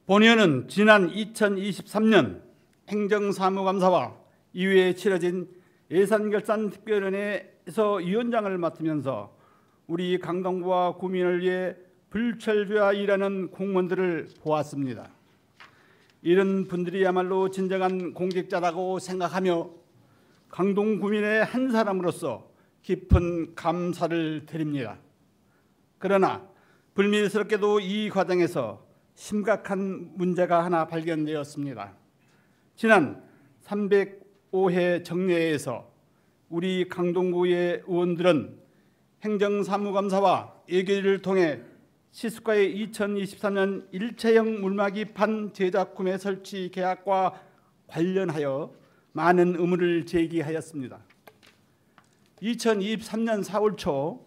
본의원은 지난 2023년 행정사무감사와 이후에 치러진 예산결산특별위원회에서 위원장을 맡으면서 우리 강동구와 구민을 위해 불철주야 일하는 공무원들을 보았습니다. 이런 분들이야말로 진정한 공직자라고 생각하며 강동구민의 한 사람으로서 깊은 감사를 드립니다. 그러나 불미스럽게도 이 과정에서 심각한 문제가 하나 발견되었습니다. 지난 305회 정례에서 우리 강동구의 의원들은 행정사무감사와 예결위를 통해 시스코의 2023년 일체형 물막이판 제작 구매 설치 계약과 관련하여 많은 의문을 제기하였습니다. 2023년 4월 초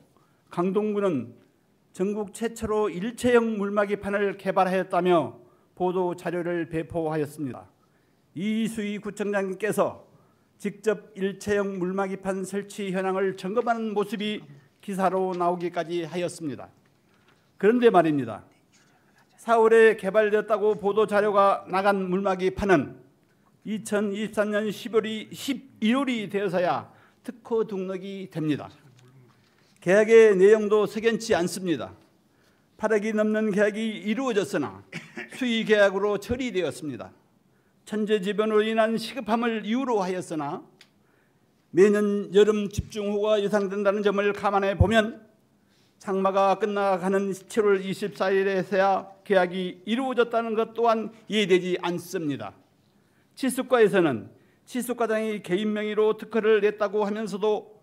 강동구는 전국 최초로 일체형 물막이판을 개발하였다며 보도 자료를 배포하였습니다. 이수희 구청장님께서 직접 일체형 물막이판 설치 현황을 점검하는 모습이 기사로 나오기까지 하였습니다. 그런데 말입니다. 4월에 개발되었다고 보도 자료가 나간 물막이판은 2023년 11월이 되어서야 특허 등록이 됩니다. 계약의 내용도 석연치 않습니다. 8억이 넘는 계약이 이루어졌으나 수의 계약으로 처리되었습니다. 천재지변으로 인한 시급함을 이유로 하였으나 매년 여름 집중호우가 예상된다는 점을 감안해 보면 장마가 끝나가는 7월 24일에서야 계약이 이루어졌다는 것 또한 이해되지 않습니다. 치수과에서는 치수과장이 개인 명의로 특허를 냈다고 하면서도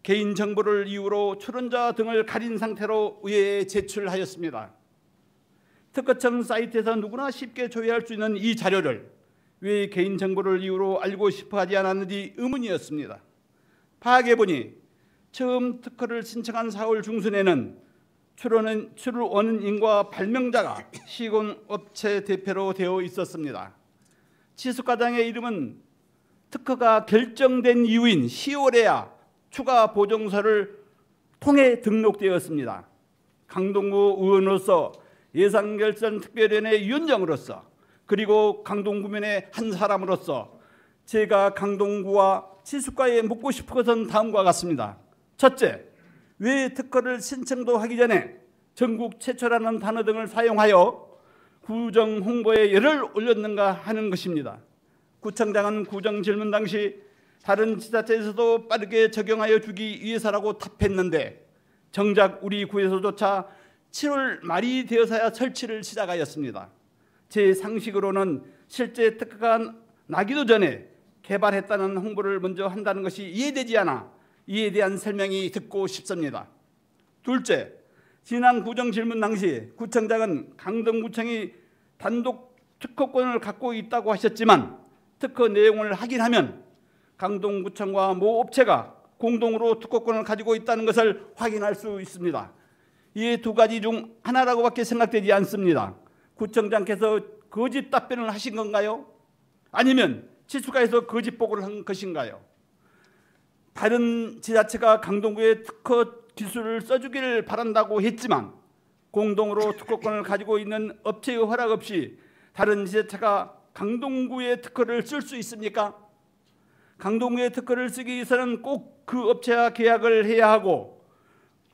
개인 정보를 이유로 출원자 등을 가린 상태로 의회에 제출하였습니다. 특허청 사이트에서 누구나 쉽게 조회할 수 있는 이 자료를 왜 개인 정보를 이유로 알고 싶어 하지 않았는지 의문이었습니다. 파악해보니 처음 특허를 신청한 4월 중순에는 출원인과 발명자가 시공업체 대표로 되어 있었습니다. 치수과장의 이름은 특허가 결정된 이후인 10월에야 추가 보정서를 통해 등록되었습니다. 강동구 의원으로서 예산결산특별위원회 위원장으로서 그리고 강동구민의 한 사람으로서 제가 강동구와 치수과에 묻고 싶은 것은 다음과 같습니다. 첫째, 왜 특허를 신청도 하기 전에 전국 최초라는 단어 등을 사용하여 구정 홍보에 열을 올렸는가 하는 것입니다. 구청장은 구정 질문 당시 다른 지자체에서도 빠르게 적용하여 주기 위해서라고 답했는데 정작 우리 구에서조차 7월 말이 되어서야 설치를 시작하였습니다. 제 상식으로는 실제 특허가 나기도 전에 개발했다는 홍보를 먼저 한다는 것이 이해되지 않아 이에 대한 설명이 듣고 싶습니다. 둘째, 지난 구정 질문 당시 구청장은 강동구청이 단독 특허권을 갖고 있다고 하셨지만 특허 내용을 확인하면 강동구청과 모 업체가 공동으로 특허권을 가지고 있다는 것을 확인할 수 있습니다. 이 두 가지 중 하나라고밖에 생각되지 않습니다. 구청장께서 거짓 답변을 하신 건가요? 아니면 치수과에서 거짓 보고를 한 것인가요? 다른 지자체가 강동구의 특허 기술을 써주기를 바란다고 했지만 공동으로 특허권을 가지고 있는 업체의 허락 없이 다른 지자체가 강동구의 특허를 쓸 수 있습니까? 강동구의 특허를 쓰기 위해서는 꼭 그 업체와 계약을 해야 하고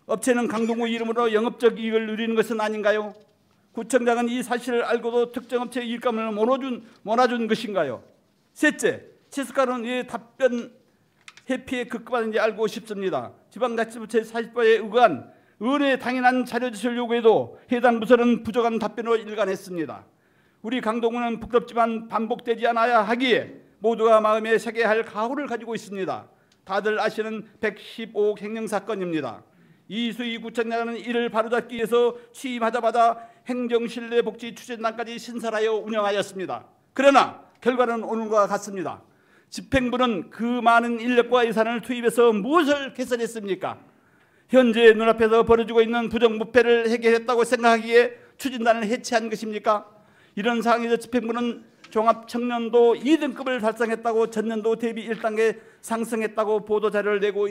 업체는 강동구 이름으로 영업적 이익을 누리는 것은 아닌가요? 구청장은 이 사실을 알고도 특정 업체의 일감을 몰아준 것인가요? 셋째, 치수과는 왜 답변 회피에 급급하는지 알고 싶습니다. 지방자치부처 40조에 의거한 의원의 당연한 자료제출 요구에도 해당 부서는 부족한 답변으로 일관했습니다. 우리 강동구는 부끄럽지만 반복되지 않아야 하기에 모두가 마음에 새겨야 할 각오를 가지고 있습니다. 다들 아시는 115억 행정사건입니다. 이수희 구청장은 이를 바로잡기 위해서 취임하자마자 행정신뢰복지추진단까지 신설하여 운영하였습니다. 그러나 결과는 오늘과 같습니다. 집행부는 그 많은 인력과 예산을 투입해서 무엇을 개선했습니까? 현재 눈앞에서 벌어지고 있는 부정부패를 해결했다고 생각하기에 추진단을 해체한 것입니까? 이런 상황에서 집행부는 종합청년도 2등급을 달성했다고 전년도 대비 1단계 상승했다고 보도자료를 내고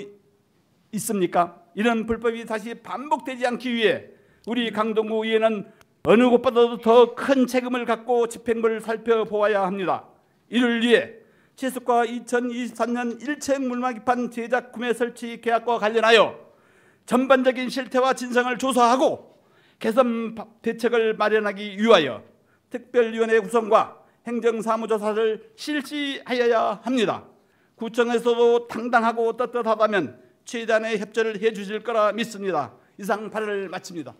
있습니까? 이런 불법이 다시 반복되지 않기 위해 우리 강동구 의회는 어느 곳보다도 더 큰 책임을 갖고 집행부를 살펴보아야 합니다. 이를 위해 치수과 2023년 1층 물막이판 제작 구매 설치 계약과 관련하여 전반적인 실태와 진상을 조사하고 개선 대책을 마련하기 위하여 특별위원회 구성과 행정사무조사를 실시하여야 합니다. 구청에서도 당당하고 떳떳하다면 최대한의 협조를 해주실 거라 믿습니다. 이상 발언을 마칩니다.